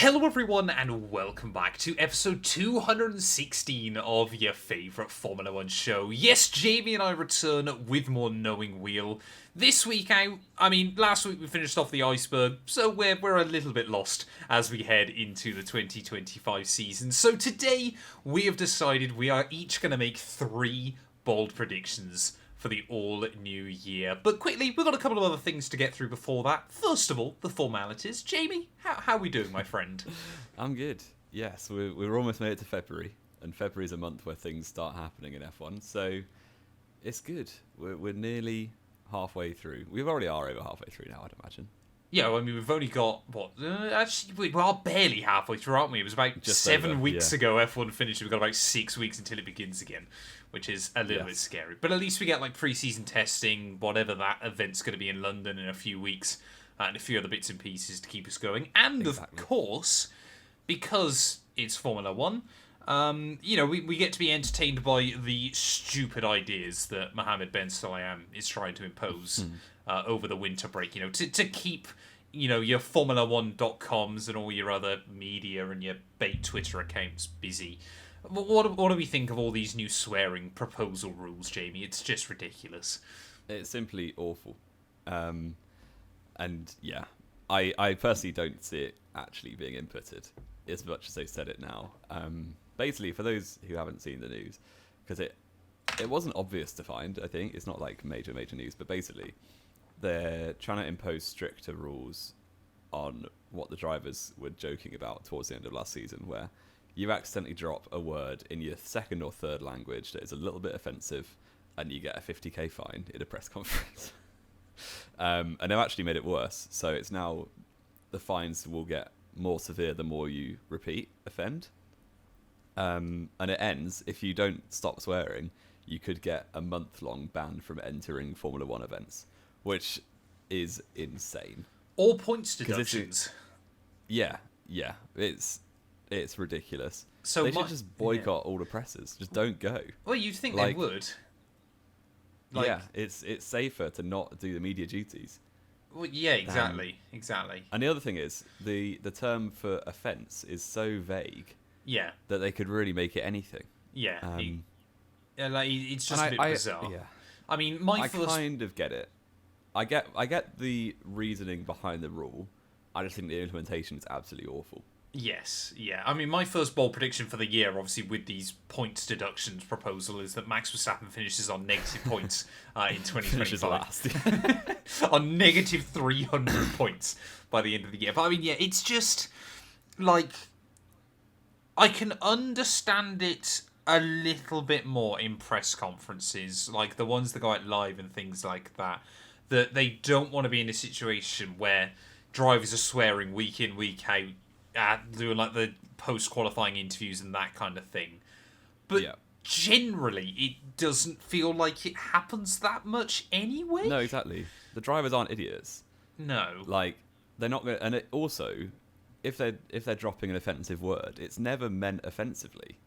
Hello everyone and welcome back to episode 216 of your favourite Formula 1 show. Yes, Jamie and I return with more Knowing Wheel. This week last week we finished off the iceberg, so we're a little bit lost as we head into the 2025 season. So today we have decided we are each going to make 3 bold predictions for the all-new year. But quickly, we've got a couple of other things to get through before that. First of all, the formalities. Jamie, how are we doing, my friend? I'm good. Yes, we're almost made it to February, and February is a month where things start happening in F1, so it's good. We're nearly halfway through. We already are over halfway through now, I'd imagine. Yeah, I mean, we've only got, actually, we are barely halfway through, aren't we? It was about Just 7 over, weeks yeah. ago F1 finished. We've got about 6 weeks until it begins again, which is a little bit scary. But at least we get, like, pre-season testing, whatever that event's going to be in London in a few weeks, and a few other bits and pieces to keep us going. And, Exactly. of course, because it's Formula 1, we get to be entertained by the stupid ideas that Mohammed Ben Sulayem is trying to impose over the winter break, to keep, your Formula1.coms and all your other media and your bait Twitter accounts busy. What do we think of all these new swearing proposal rules, Jamie? It's just ridiculous. It's simply awful. And yeah, I personally don't see it actually being inputted as much as they've said it now. Basically, for those who haven't seen the news, because it wasn't obvious to find, I think. It's not like major news, but basically they're trying to impose stricter rules on what the drivers were joking about towards the end of last season, where you accidentally drop a word in your second or third language that is a little bit offensive and you get a 50k fine in a press conference. And they've actually made it worse. So it's now the fines will get more severe the more you offend. And it ends, if you don't stop swearing, you could get a month-long ban from entering Formula 1 events, which is insane. All points deductions. Yeah, it's ridiculous. So they should just boycott all the presses. Just don't go. Well, you'd think they would. It's safer to not do the media duties. Well, yeah, exactly. And the other thing is, the term for offence is so vague. Yeah. That they could really make it anything. Yeah. It's just a bit bizarre. Yeah. I mean, I kind of get it. I get the reasoning behind the rule. I just think the implementation is absolutely awful. Yes, yeah. I mean, my first bold prediction for the year, obviously, with these points deductions proposal, is that Max Verstappen finishes on negative points in 2025. Finishes last. On negative 300 points by the end of the year. But I mean, yeah, it's just, like, I can understand it a little bit more in press conferences, like the ones that go out live and things like that, that they don't want to be in a situation where drivers are swearing week in, week out, doing like the post-qualifying interviews and that kind of thing. But generally, it doesn't feel like it happens that much anyway. No, exactly. The drivers aren't idiots. No. Like, they're not going to... And it also, if they're dropping an offensive word, it's never meant offensively.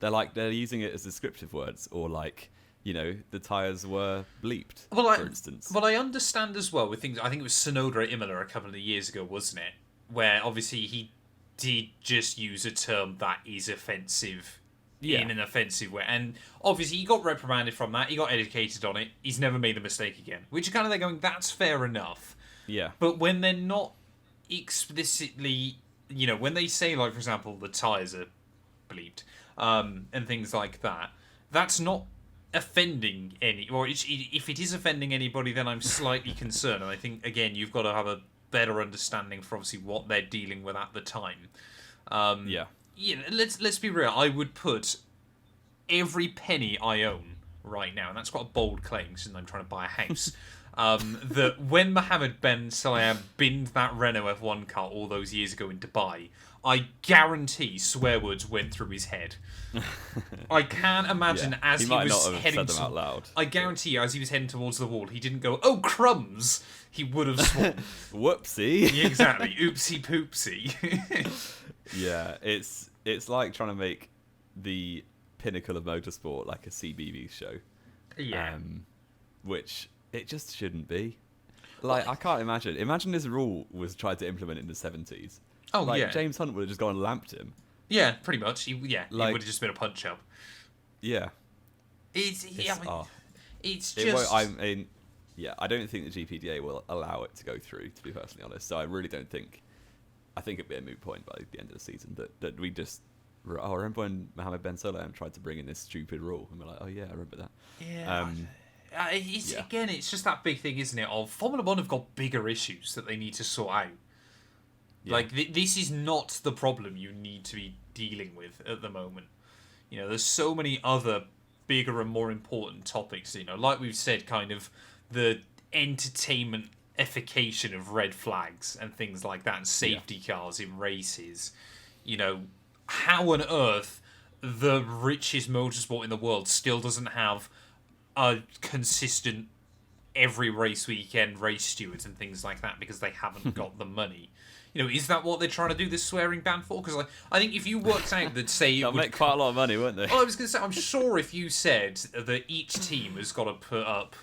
They're using it as descriptive words, or like, the tyres were bleeped, for instance. Well, I understand as well with things... I think it was Sonoda at Imola a couple of years ago, wasn't it? Where, obviously, he did just use a term that is offensive in an offensive way. And, obviously, he got reprimanded from that. He got educated on it. He's never made the mistake again. Which are kind of, they're going, that's fair enough. Yeah. But when they're not explicitly... when they say, like, for example, the tyres are bleeped, and things like that, that's not offending any... Or if it is offending anybody, then I'm slightly concerned. And I think, again, you've got to have a better understanding for obviously what they're dealing with at the time. Let's be real. I would put every penny I own right now, and that's quite a bold claim since I'm trying to buy a house, that when Mohammed Ben Sulayem binned that Renault F1 car all those years ago in Dubai, I guarantee swear words went through his head. I can't imagine as he was heading them out loud. I guarantee you, as he was heading towards the wall, he didn't go, "Oh, crumbs!" He would have sworn. Whoopsie. Yeah, exactly. Oopsie poopsie. Yeah, it's like trying to make the pinnacle of motorsport like a CBeebies show. Yeah. Which it just shouldn't be. Like, I can't imagine. Imagine this rule was tried to implement in the 70s. Oh, Like, yeah. James Hunt would have just gone and lamped him. Yeah, pretty much. It Like- would have just been a punch-up. Yeah. It's It won't, just... I mean, yeah, I don't think the GPDA will allow it to go through, to be perfectly honest. So I really don't think... I think it'd be a moot point by the end of the season that we just... Oh, I remember when Mohammed Ben Sulayem tried to bring in this stupid rule, and we're like, oh yeah, I remember that. Yeah. Yeah. Again, it's just that big thing, isn't it? Of Formula One have got bigger issues that they need to sort out. Yeah. Like, this is not the problem you need to be dealing with at the moment. You know, there's so many other bigger and more important topics, you know, like we've said, kind of the entertainment-ification of red flags and things like that, and safety cars in races. You know, how on earth the richest motorsport in the world still doesn't have a consistent every race weekend race stewards and things like that because they haven't got the money. You know, is that what they're trying to do this swearing ban for? Because I think if you worked out that, say, it They'll would make quite a lot of money, won't they? Oh, I was going to say, I'm sure if you said that each team has got to put up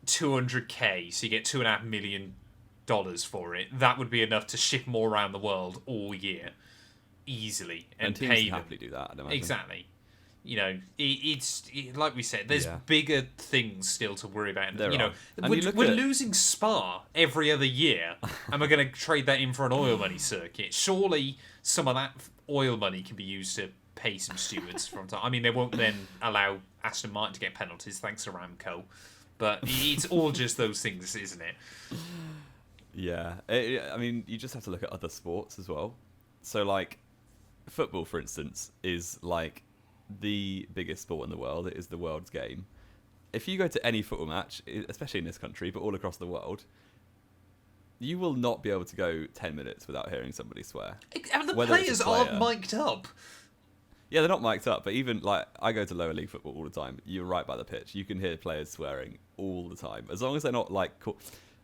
200k, so you get $2.5 million for it, that would be enough to ship more around the world all year, easily, and teams pay can them. happily do that, I'd imagine. Exactly. You know, it's like we said, there's bigger things still to worry about. There you know, are. And we're losing Spa every other year, and we're going to trade that in for an oil money circuit. Surely some of that oil money can be used to pay some stewards from time. I mean, they won't then allow Aston Martin to get penalties thanks to Aramco, but it's all just those things, isn't it? Yeah. I mean, you just have to look at other sports as well. So, like, football, for instance, is like the biggest sport in the world. It is the world's game. If you go to any football match, especially in this country, but all across the world, you will not be able to go 10 minutes without hearing somebody swear. And the Whether it's a players aren't player- mic'd up. Yeah, they're not mic'd up, but even, like, I go to lower league football all the time. You're right by the pitch. You can hear players swearing all the time. As long as they're not, like,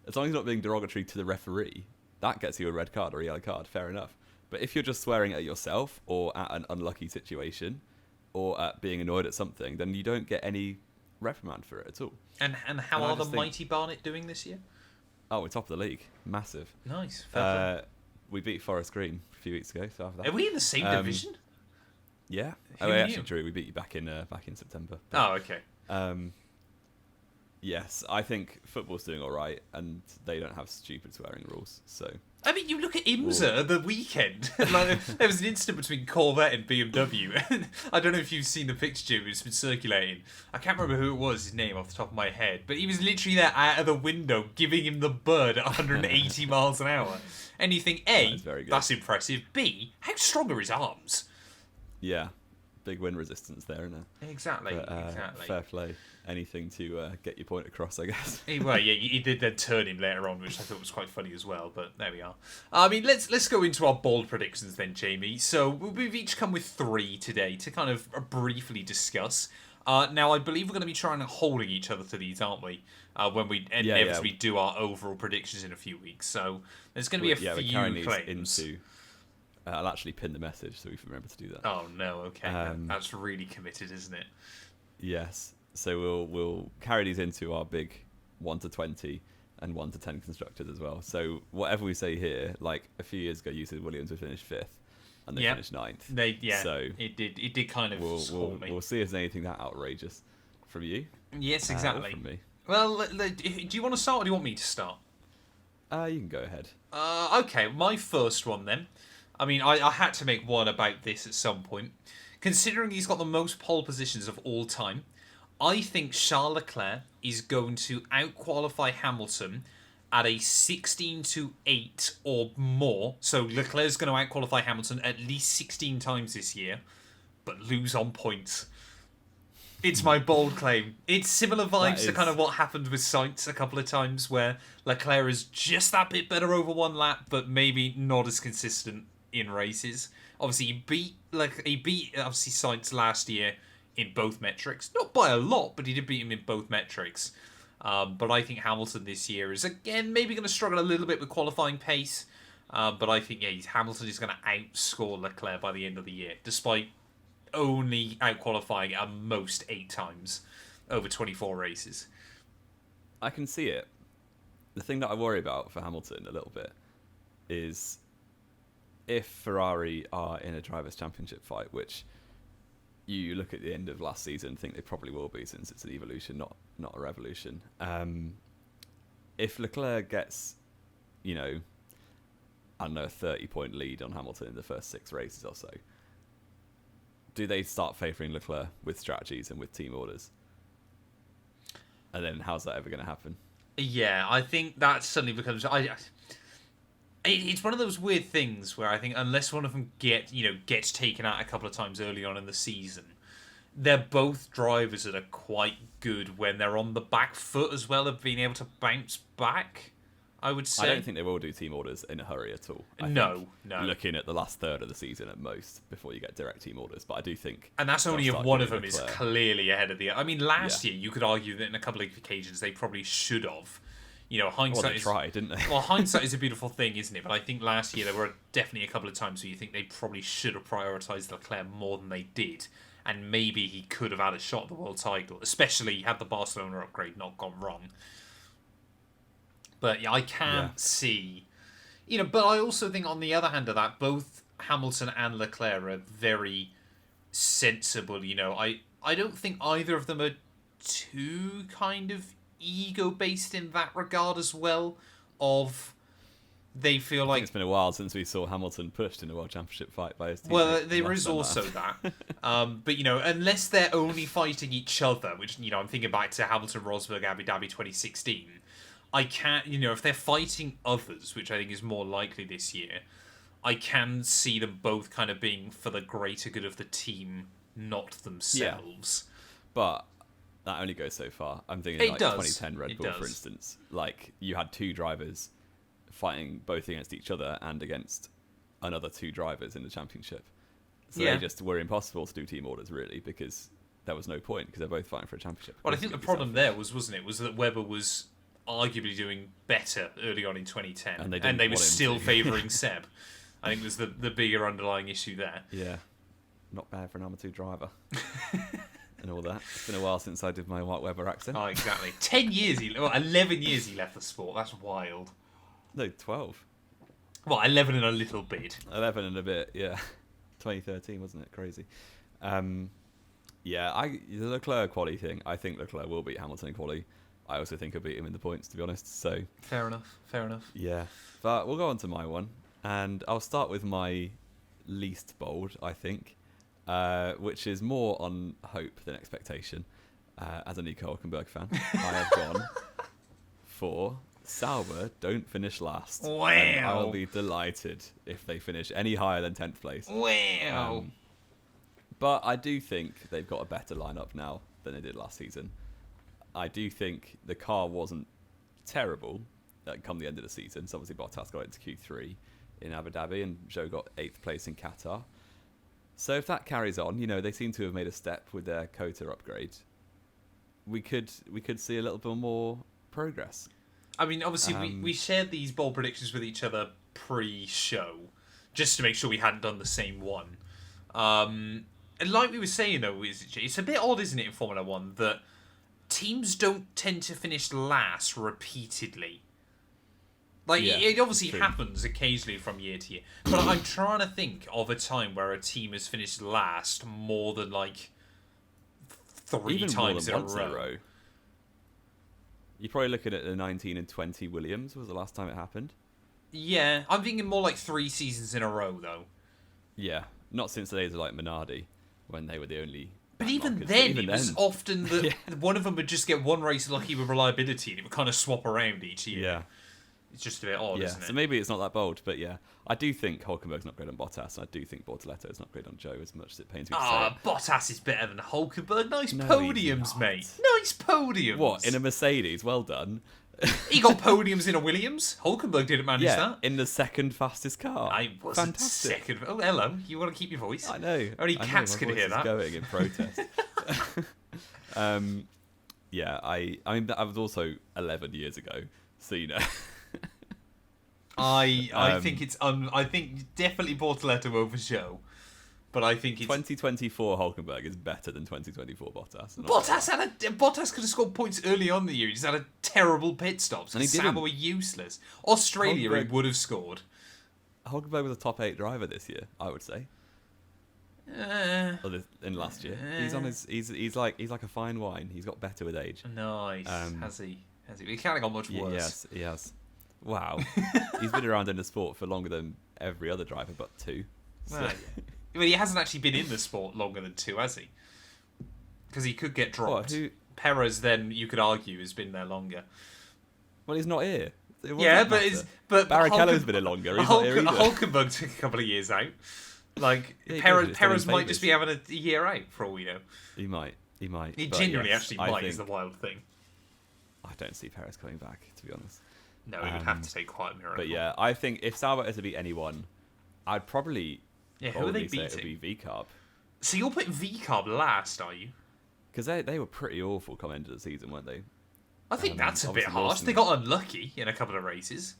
as long as you're not being derogatory to the referee, that gets you a red card or a yellow card, fair enough. But if you're just swearing at yourself or at an unlucky situation or at being annoyed at something, then you don't get any reprimand for it at all. And how And I are the just think- mighty Barnet doing this year? Oh, we're top of the league. Massive. Nice. Fair play. We beat Forest Green a few weeks ago. So after that, Are we in the same division? Yeah. Who We knew? actually drew. We beat you back in September. Oh, okay. Yes, I think football's doing all right, and they don't have stupid swearing rules. So I mean, you look at IMSA the weekend. Like, there was an incident between Corvette and BMW. I don't know if you've seen the picture, it's been circulating. I can't remember who it was, his name off the top of my head, but he was literally there out of the window giving him the bird at 180 miles an hour. And you think, A, That is very good. that's impressive. B, how strong are his arms? yeah, big wind resistance there, isn't there? Exactly, But, exactly. Fair play. Anything to get your point across, I guess. Well, yeah, he did then turn him later on, which I thought was quite funny as well. But there we are. I mean, let's go into our bold predictions then, Jamie. So we've each come with 3 today to kind of briefly discuss. Now, I believe we're going to be trying to holding each other to these, aren't we? When we inevitably do our overall predictions in a few weeks. So there's going to be we're few carrying claims. these into. I'll actually pin the message so we can remember to do that. Oh no! Okay, that's really committed, isn't it? Yes. So we'll carry these into our big 1 to 20 and 1 to 10 constructors as well. So whatever we say here, like a few years ago, you said Williams would finish 5th, and they finished 9th. So it did kind of score me. We'll see if there's anything that outrageous from you. Yes, or exactly. from me. Well, do you want to start or do you want me to start? You can go ahead. Okay, my first one then. I mean, I had to make one about this at some point. Considering he's got the most pole positions of all time, I think Charles Leclerc is going to outqualify Hamilton at a 16-8 or more. So Leclerc's going to outqualify Hamilton at least 16 times this year, but lose on points. It's my bold claim. It's similar vibes to kind of what happened with Sainz a couple of times, where Leclerc is just that bit better over one lap, but maybe not as consistent in races. Obviously, he beat obviously Sainz last year in both metrics. Not by a lot, but he did beat him in both metrics. But I think Hamilton this year is, again, maybe going to struggle a little bit with qualifying pace. But I think, Hamilton is going to outscore Leclerc by the end of the year, despite only outqualifying at most 8 times over 24 races. I can see it. The thing that I worry about for Hamilton a little bit is if Ferrari are in a drivers' championship fight, which you look at the end of last season, think they probably will be, since it's an evolution, not a revolution. If Leclerc gets, I don't know, a 30-point lead on Hamilton in the first 6 races or so, do they start favouring Leclerc with strategies and with team orders? And then how's that ever going to happen? Yeah, I think that suddenly becomes... It's one of those weird things where I think unless one of them gets taken out a couple of times early on in the season, they're both drivers that are quite good when they're on the back foot as well, of being able to bounce back, I would say. I don't think they will do team orders in a hurry at all. No. Looking at the last third of the season at most before you get direct team orders, but I do think... And that's only if one of them is clearly ahead of the other. I mean, last year you could argue that in a couple of occasions they probably should have. Hindsight they tried, didn't they? Well, hindsight is a beautiful thing, isn't it? But I think last year there were definitely a couple of times where you think they probably should have prioritised Leclerc more than they did. And maybe he could have had a shot at the world title, especially had the Barcelona upgrade not gone wrong. But yeah, I can't see... but I also think on the other hand of that, both Hamilton and Leclerc are very sensible. I don't think either of them are too kind of ego-based in that regard as well, of they feel like... It's been a while since we saw Hamilton pushed in a World Championship fight by his team. Well, there is also that. But, unless they're only fighting each other, which, I'm thinking back to Hamilton, Rosberg, Abu Dhabi 2016, I can't, if they're fighting others, which I think is more likely this year, I can see them both kind of being for the greater good of the team, not themselves. Yeah. But... that only goes so far. I'm thinking 2010 Red Bull, for instance. Like, you had 2 drivers fighting both against each other and against another 2 drivers in the championship. So they just were impossible to do team orders, really, because there was no point, because they're both fighting for a championship. Well, I think the problem there was that Webber was arguably doing better early on in 2010, and they were still favouring Seb. I think was the bigger underlying issue there. Yeah. Not bad for an amateur driver. And all that. It's been a while since I did my White Weber accent. Oh, exactly. 10 years, 11 years he left the sport. That's wild. No, 12. Well, 11 and a little bit. 11 and a bit, yeah. 2013, wasn't it? Crazy. The Leclerc quality thing, I think Leclerc will beat Hamilton in quality. I also think he'll beat him in the points, to be honest. So Fair enough. Yeah. But we'll go on to my one. And I'll start with my least bold, I think. Which is more on hope than expectation. As a Nico Hülkenberg fan, I have gone for Sauber don't finish last. Wow. And I'll be delighted if they finish any higher than 10th place. Wow. But I do think they've got a better lineup now than they did last season. I do think the car wasn't terrible come the end of the season. So obviously Bottas got into Q3 in Abu Dhabi and Zhou got 8th place in Qatar. So if that carries on, they seem to have made a step with their Kota upgrade. We could see a little bit more progress. I mean, obviously, we shared these bold predictions with each other pre-show, just to make sure we hadn't done the same one. And like we were saying, though, it's a bit odd, isn't it, in Formula 1, that teams don't tend to finish last repeatedly. It obviously happens occasionally from year to year. But I'm trying to think of a time where a team has finished last more than, 3 Even times more than in once a row. You're probably looking at the 19 and 20 Williams was the last time it happened. Yeah, I'm thinking more like 3 seasons in a row, though. Yeah, not since the days of, Minardi, when they were the only... But even then, it was often that one of them would just get one race lucky with reliability, and it would kind of swap around each year. Yeah. It's just a bit odd, isn't it? So maybe it's not that bold, but yeah. I do think Hülkenberg's not great on Bottas, and I do think Bortoletto is not great on Zhou, as much as it pains me to say. Bottas is better than Hülkenberg. Nice No, podiums, mate. Nice podiums. What, in a Mercedes? Well done. He got podiums in a Williams. Hulkenberg didn't manage that. In the second fastest car. I wasn't second. Oh, hello. You want to keep your voice? I know. Only cats can hear that. Going in protest. I mean, that was also 11 years ago, so I think it's I think definitely Bortoletto over Zhou, but I think it's 2024 Hülkenberg is better than 2024 Bottas. Bottas could have scored points early on in the year. He's had a terrible pit stops. And Sauber were useless. Australia, he would have scored. Hulkenberg was a top 8 driver this year, I would say. In last year, he's on his. He's like a fine wine. He's got better with age. Nice. Has he? He can't have got much worse. Yes, he has. Wow. He's been around in the sport for longer than every other driver, but 2. So. Well, he hasn't actually been in the sport longer than 2, has he? Because he could get dropped. Perez, then you could argue, has been there longer. Well, he's not here. Yeah, but Barrichello's been here longer. He's not here either. Hulkenberg took a couple of years out. Like, Perez might just be having a year out for all we know. He might. He genuinely actually might, is the wild thing. I don't see Perez coming back, to be honest. No, he would have to take quite a miracle. But yeah, I think if Sauber is to beat anyone, I'd probably who are they beating? It would be VCarb. So you're putting VCarb last, are you? Because they were pretty awful come end of the season, weren't they? I think that's a bit harsh. They got unlucky in a couple of races.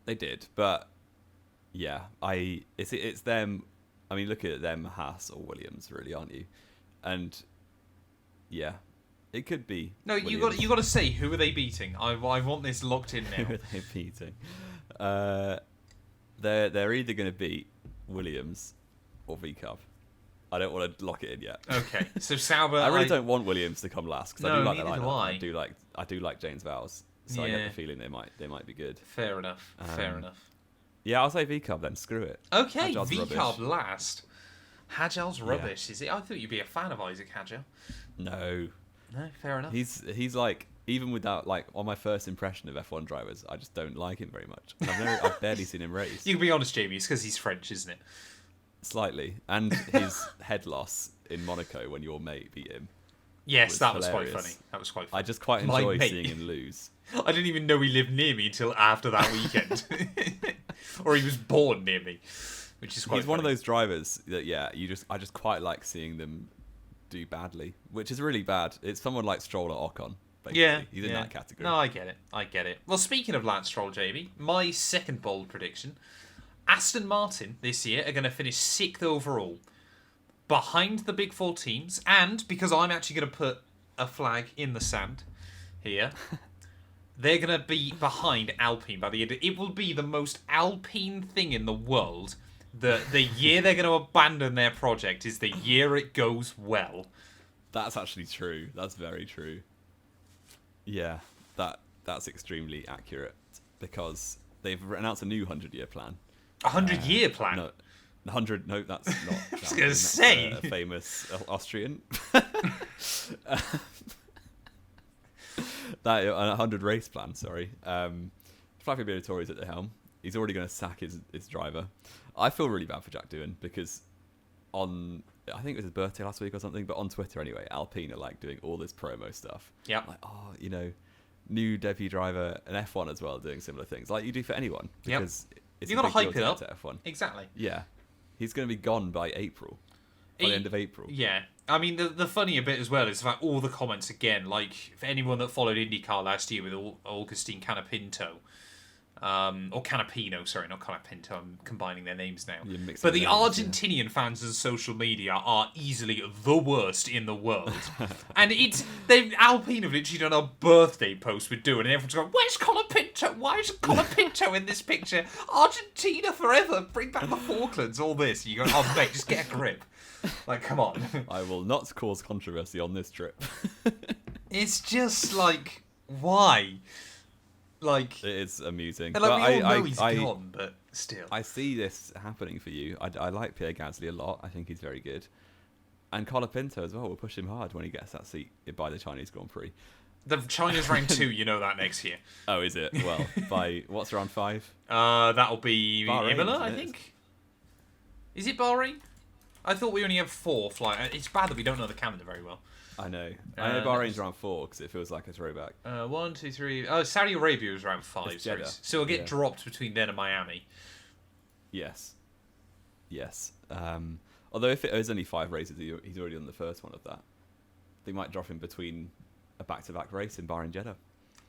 They did, but yeah, it's them. I mean, look at them, Haas or Williams, really, aren't you? And yeah, it could be. No, you got to say who are they beating? I want this locked in now. Who are they beating? They're either going to beat Williams or VCarb. I don't want to lock it in yet. Okay, so Sauber. I really don't want Williams to come last because I do like that neither lineup. do I do like James Vowles, so I get the feeling they might be good. Fair enough. Yeah, I'll say VCarb then. Screw it. Okay, VCarb last. Hajal's rubbish, is it? I thought you'd be a fan of Isaac Hajal. No, fair enough. He's like, even without, like, on my first impression of F1 drivers, I just don't like him very much. I've barely seen him race. You can be honest, Jamie. It's because he's French, isn't it? Slightly, and his head loss in Monaco when your mate beat him. Yes, that was quite funny. That was quite funny. I just quite enjoy seeing him lose. I didn't even know he lived near me until after that weekend. Or he was born near me, which is quite He's one of those drivers that, I just quite like seeing them do badly, which is really bad. It's someone like Stroll or Ocon, basically. Yeah. He's in that category. No, I get it. Well, speaking of Lance Stroll, Jamie, my second bold prediction, Aston Martin this year are going to finish 6th overall, behind the big 4 teams, and because I'm actually going to put a flag in the sand here, they're going to be behind Alpine by the end. It will be the most Alpine thing in the world that the year they're going to abandon their project is the year it goes well. That's actually true. That's very true. Yeah, that's extremely accurate because they've announced a new 100-year plan. 100-year plan? No, 100. No, that's not. I was going to say a famous Austrian. That 100 race plan. Sorry. Flavio Briatore's at the helm. He's already going to sack his driver. I feel really bad for Jack Doohan because I think it was his birthday last week or something, but on Twitter anyway, Alpine are like doing all this promo stuff. Yeah. Like, new debut driver and F1 as well doing similar things like you do for anyone because. You got to hype it up. To F1. Exactly. Yeah. He's going to be gone by April. By the end of April. Yeah. I mean, the funnier bit as well is about all the comments again. Like, for anyone that followed IndyCar last year with Augustine Canapinto, or Canapino, sorry, not Canapinto, I'm combining their names now. But the Argentinian fans on social media are easily the worst in the world. And Alpine have literally done a birthday post with Doohan, and everyone's going, where's Colapinto? Why is Colapinto in this picture? Argentina forever, bring back the Falklands, all this. You go, oh mate, just get a grip. Like, come on. I will not cause controversy on this trip. It's just like, why? Like, it is amusing. And like, we all know he's gone, but still. I see this happening for you. I like Pierre Gasly a lot. I think he's very good. And Colapinto as well will push him hard when he gets that seat by the Chinese Grand Prix. The China's round 2, you know that next year. Oh, is it? Well, by what's round 5? That'll be Bahrain, Imola, I think. Is it Bahrain? I thought we only have 4 flights. It's bad that we don't know the calendar very well. I know. I know Bahrain's round 4 because it feels like a throwback. 1, 2, 3. Oh, Saudi Arabia was round 5. Sorry. So it'll get dropped between then and Miami. Yes. Although if it is only 5 races, he's already on the first one of that. They might drop him between a back-to-back race in Bahrain Jeddah.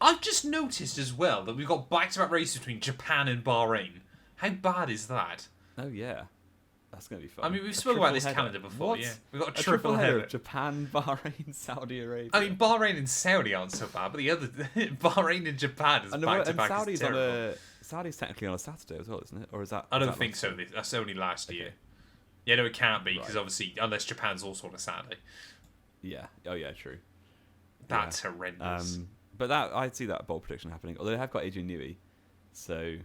I've just noticed as well that we've got back-to-back races between Japan and Bahrain. How bad is that? Oh yeah. That's going to be fun. I mean, we've spoken about this calendar before, what? yeah. We've got a triple header of Japan, Bahrain, Saudi Arabia. I mean, Bahrain and Saudi aren't so bad, but the other Bahrain and Japan is back-to-back is terrible. Saudi's technically on a Saturday as well, isn't it? Or is that? I is don't that think last so. year? That's only last year. Okay. Yeah, no, it can't be because Right. obviously, unless Japan's also on a Saturday, Yeah. Oh yeah, true. that's horrendous. But that I'd see that bold prediction happening. Although they have got Adrian Newey, so.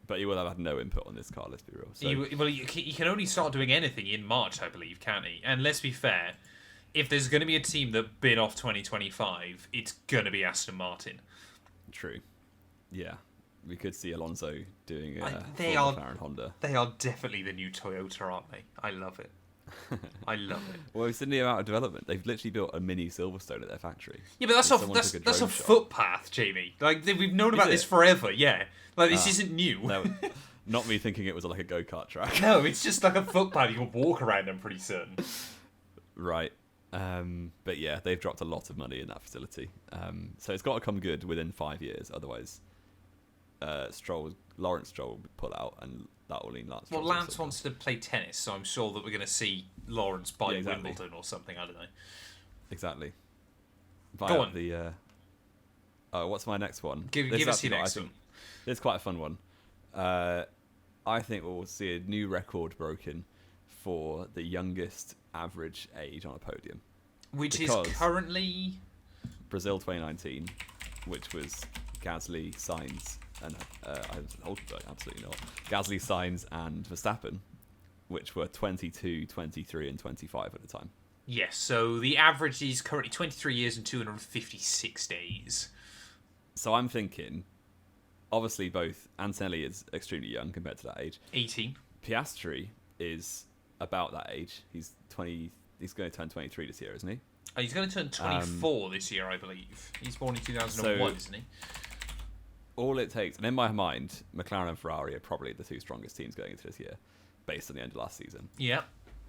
But you will have had no input on this car. Let's be real. So, He can only start doing anything in March, I believe, can't he? And let's be fair, if there's going to be a team that bid off 2025, it's going to be Aston Martin. true. Yeah. We could see Alonso doing They full are McLaren Honda. They are definitely the new Toyota, aren't they? I love it. I love it. Well, we've seen the amount of development. They've literally built a mini Silverstone at their factory. Yeah, but that's And a someone took that's a drone shot. footpath, Jamie. Like we've known about it? this forever. Yeah, like this isn't new. No, not me thinking it was like a go-kart track. No, it's just like a footpath. You can walk around. I'm pretty certain. Right. But yeah, they've dropped a lot of money in that facility. So it's got to come good within 5 years. Otherwise, Lawrence Stroll will pull out, and that will mean Lance. Well, Stroll's Lance also wants to play tennis, so I'm sure that we're going to see Lawrence buy Yeah, exactly. Wimbledon or something. I don't know. exactly. Go on. The. What's my next one? Give This is us your actually not- I next think- one. It's quite a fun one. I think we'll see a new record broken for the youngest average age on a podium. Which because- is currently Brazil 2019, which was Gasly, Sainz, and Hulkenberg, absolutely not. Gasly, Sainz, and Verstappen, which were 22, 23, and 25 at the time. yes. So the average is currently 23 years and 256 days. So I'm thinking, obviously, both Antonelli is extremely young compared to that age. 18. Piastri is about that age. He's 20. He's going to turn 23 this year, isn't he? He's going to turn 24 this year, I believe. He's born in 2001, isn't he? All it takes, and in my mind, McLaren and Ferrari are probably the two strongest teams going into this year, based on the end of last season. Yeah.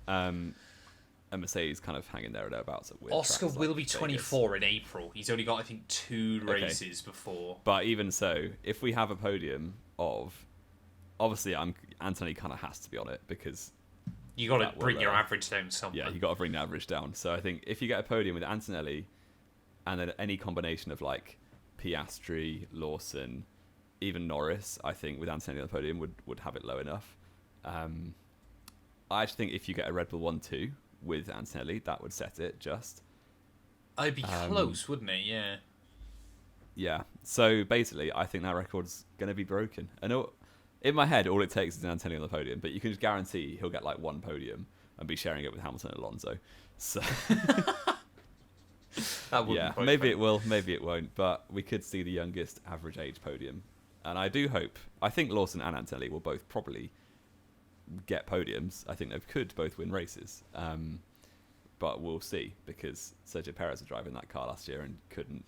And Mercedes kind of hanging there or thereabouts at weird Oscar tracks will like be Vegas. 24 in April. He's only got, I think, 2 races before. But even so, if we have a podium of, obviously, Anthony kind of has to be on it because You got to that will, bring your average down somewhere. yeah, you got to bring the average down. So I think if you get a podium with Antonelli, and then any combination of like Piastri, Lawson, even Norris, I think with Antonelli on the podium would have it low enough. I actually think if you get a Red Bull 1-2 with Antonelli, that would set it just. I'd be close, wouldn't it? Yeah. Yeah. So basically, I think that record's going to be broken. And in my head, all it takes is an Antonelli on the podium, but you can just guarantee he'll get like one podium and be sharing it with Hamilton and Alonso. So That would yeah, be quite maybe funny. it will, maybe it won't, but we could see the youngest average age podium. And I do hope, I think Lawson and Antonelli will both probably get podiums. I think they could both win races. But we'll see, because Sergio Perez was driving that car last year and couldn't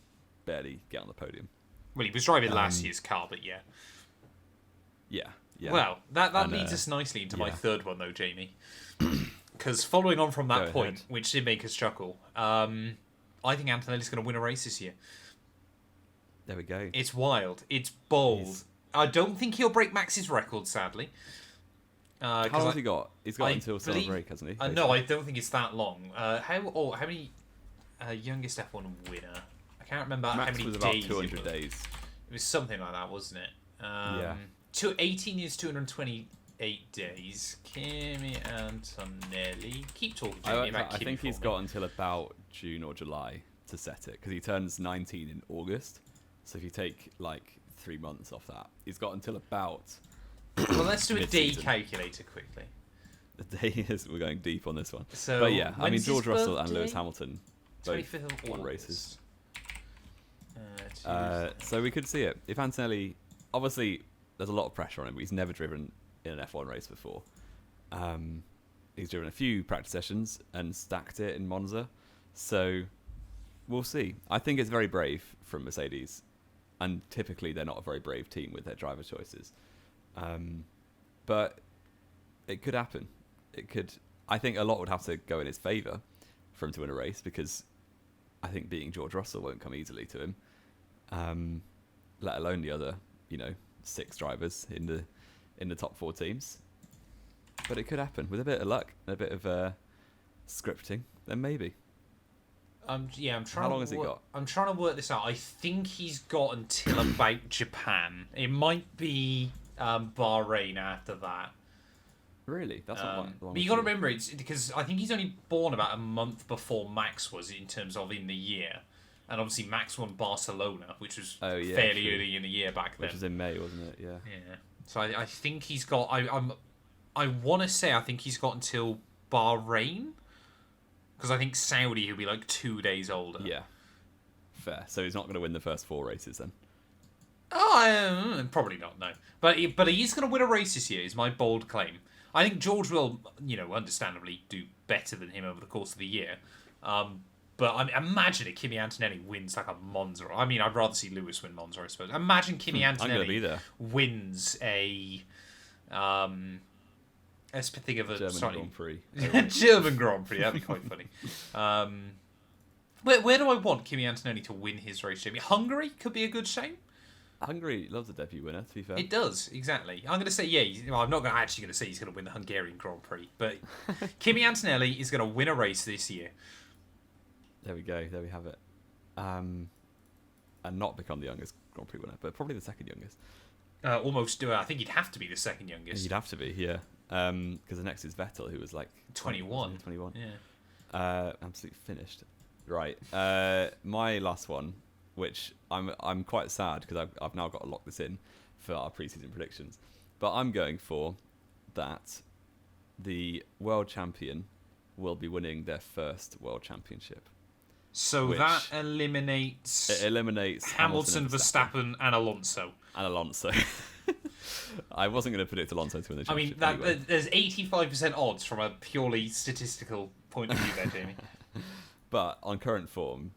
barely get on the podium. Well, he was driving last year's car, but yeah. Yeah. Well, that And, leads us nicely into my yeah. third one, though, Jamie. Because following on from that Go point, ahead. which did make us chuckle, I think Antonelli's going to win a race this year. There we go. It's wild. It's bold. He's- I don't think he'll break Max's record, sadly. How long has he got? He's got I until summer believe- break, hasn't he? no, I don't think it's that long. How many youngest F1 winner? I can't remember how Max many was about days. 200 it was. days. It was something like that, wasn't it? Yeah. 18 is 228 days. Kimi Antonelli. Keep talking, Jamie, about I Kimi think he's for me. got until about June or July to set it, because he turns 19 in August. So if you take like 3 months off that, he's got until about Well, let's do a day mid-season. calculator quickly. the day is. We're going deep on this one. So, But yeah, I mean when's his George Russell and birthday? Lewis Hamilton both 25th of won August. races. Tuesday. So we could see it. If Antonelli, obviously, there's a lot of pressure on him, but he's never driven in an F1 race before. He's driven a few practice sessions and stacked it in Monza. So we'll see. I think it's very brave from Mercedes, and typically they're not a very brave team with their driver choices. But it could happen. It could. I think a lot would have to go in his favour for him to win a race, because I think beating George Russell won't come easily to him. Let alone the other, 6 drivers in the top 4 teams. But it could happen with a bit of luck and a bit of scripting. Then maybe. I'm trying. How long has he got? I'm trying to work this out. I think he's got until about Japan. It might be Bahrain after that. Really? That's not long. But you got to remember, it's because I think he's only born about a month before Max was in terms of in the year, and obviously Max won Barcelona, which was fairly early in the year back then. Which was in May, wasn't it? Yeah. Yeah. So I think he's got. I want to say I think he's got until Bahrain, because I think Saudi he'll be like 2 days older. Yeah. Fair. So he's not going to win the first 4 races then. Oh, probably not. No, but he is going to win a race this year. Is my bold claim. I think George will, understandably do better than him over the course of the year. But I mean, imagine if Kimi Antonelli wins like a Monza. I mean, I'd rather see Lewis win Monza, I suppose. Imagine Kimi Antonelli wins a. Let's think of a German Grand Prix. German Grand Prix. That'd be quite funny. Where do I want Kimi Antonelli to win his race, Jamie? Hungary could be a good shame. Hungary loves a debut winner, to be fair. It does, exactly. I'm going to say, I'm not actually going to say he's going to win the Hungarian Grand Prix, but Kimi Antonelli is going to win a race this year. There we go. There we have it. And not become the youngest Grand Prix winner, but probably the second youngest. Almost. I think he'd have to be the second youngest. You'd have to be, yeah. Because the next is Vettel, who was like 21. 21. Yeah. Absolutely finished. Right. My last one, which I'm quite sad because I've now got to lock this in for our preseason predictions. But I'm going for that the world champion will be winning their first world championship. So that eliminates... It eliminates Hamilton, Verstappen and Alonso. I wasn't going to predict Alonso to win the championship. I mean, there's 85% odds from a purely statistical point of view there, Jamie. But on current form,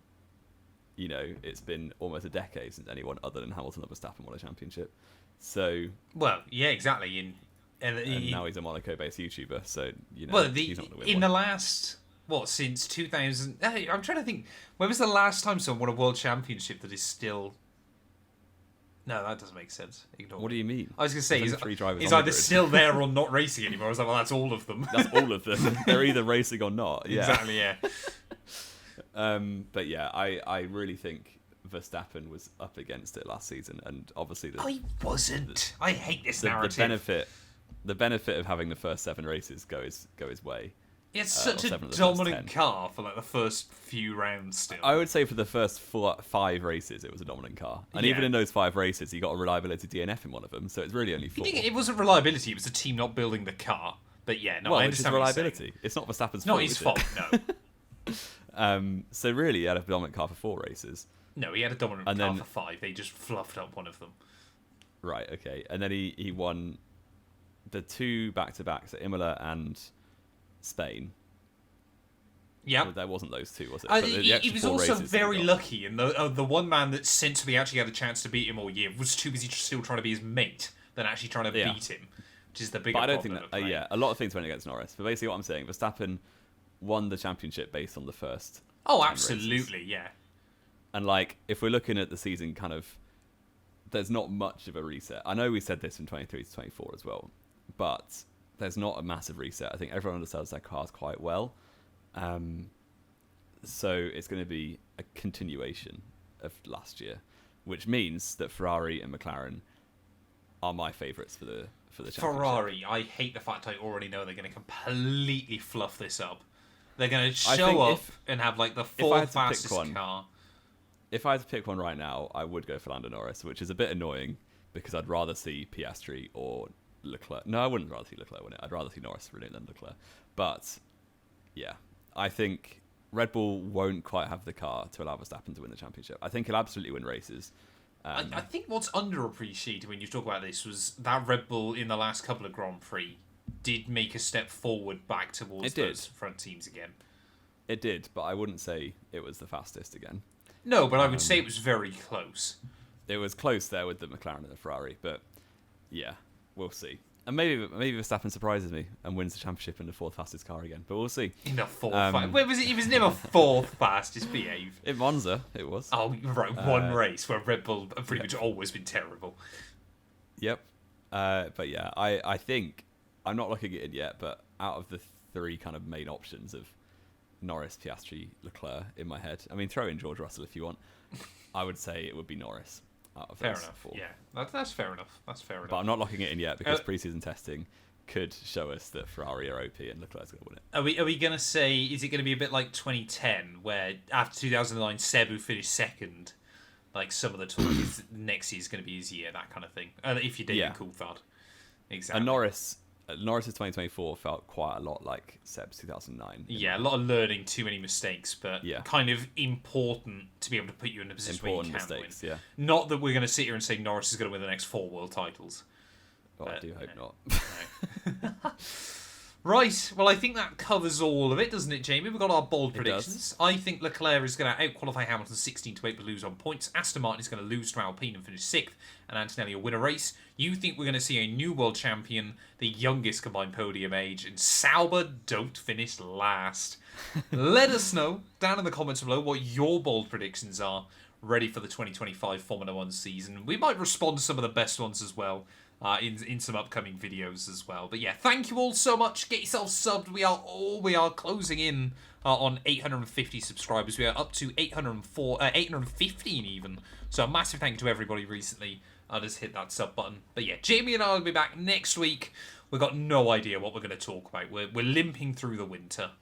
it's been almost a decade since anyone other than Hamilton or Verstappen won a championship. So... Well, yeah, exactly. And now he's a Monaco-based YouTuber, so, he's not going to win in the last... since 2000... I'm trying to think. When was the last time someone won a world championship that is still... No, that doesn't make sense. Ignore What do you mean? I was going to say, he's either still there or not racing anymore. I was like, well, that's all of them. That's all of them. They're either racing or not. Yeah. Exactly, yeah. But yeah, I really think Verstappen was up against it last season, and obviously... he wasn't. I hate this narrative. The benefit of having the first 7 races go his way. It's such a dominant car for like the first few rounds still. I would say for the first 5 races, it was a dominant car. And even in those 5 races, he got a reliability DNF in one of them, so it's really only 4. It wasn't reliability, it was the team not building the car. But yeah, no, I understand reliability. It's not Verstappen's fault. Not his fault, no. So really, he had a dominant car for 4 races. No, he had a dominant car for 5. They just fluffed up one of them. Right, okay. And then he won the 2 back-to-backs at Imola and Spain. Yeah, well, there wasn't those 2, was it? He was also very lucky, and the one man that since we actually had a chance to beat him all year was too busy still trying to be his mate than actually trying to beat him, which is the bigger problem. But I don't think a lot of things went against Norris. But basically, what I'm saying, Verstappen won the championship based on the first. Oh, absolutely, races. Yeah. And if we're looking at the season, there's not much of a reset. I know we said this from 23 to 24 as well, but there's not a massive reset. I think everyone understands their cars quite well. So it's going to be a continuation of last year, which means that Ferrari and McLaren are my favourites for the championship. Ferrari, I hate the fact I already know they're going to completely fluff this up. They're going to show up and have the 4th fastest car. If I had to pick one right now, I would go for Lando Norris, which is a bit annoying because I'd rather see Piastri or Leclerc. No, I wouldn't rather see Leclerc win it. I'd rather see Norris win it than Leclerc. But yeah, I think Red Bull won't quite have the car to allow Verstappen to win the championship. I think he'll absolutely win races. I think what's underappreciated when you talk about this was that Red Bull in the last couple of Grand Prix did make a step forward back towards those front teams again. It did, but I wouldn't say it was the fastest again. No, but I would say it was very close. It was close there with the McLaren and the Ferrari, but yeah, we'll see. And maybe Verstappen surprises me and wins the championship in the 4th fastest car again, but we'll see. In the 4th Where was it? He was never 4th fastest, behave. In Monza, it was. Oh, right, one race where Red Bull have pretty much always been terrible. Yep. But yeah, I think, I'm not looking at it yet, but out of the 3 kind of main options of Norris, Piastri, Leclerc in my head. I mean, throw in George Russell if you want. I would say it would be Norris out of Fair those enough. 4. Yeah, that's fair enough. That's fair enough. But I'm not locking it in yet because preseason testing could show us that Ferrari are OP and Leclerc's going to win it. Are we going to say, is it going to be a bit like 2010, where after 2009, Seb, who finished second, like some of the talk next year is going to be his year, that kind of thing? If you're David Coulthard. Exactly. And Norris's 2024 felt quite a lot like Seb's 2009. Yeah, a lot of learning, too many mistakes, but kind of important to be able to put you in a position where you can win. Yeah. Not that we're going to sit here and say Norris is going to win the next 4 world titles. Well, I do hope not. No. Right, well, I think that covers all of it, doesn't it, Jamie? We've got our bold predictions. I think Leclerc is going to outqualify Hamilton 16-8 but lose on points. Aston Martin is going to lose to Alpine and finish 6th, and Antonelli will win a race. You think we're going to see a new world champion, the youngest combined podium age, and Sauber don't finish last. Let us know down in the comments below what your bold predictions are ready for the 2025 Formula 1 season. We might respond to some of the best ones as well. In some upcoming videos as well. But yeah, thank you all so much. Get yourself subbed. We are closing in on 850 subscribers. We are up to 815 even. So a massive thank you to everybody recently. Just hit that sub button. But yeah, Jamie and I will be back next week. We've got no idea what we're going to talk about. We're limping through the winter.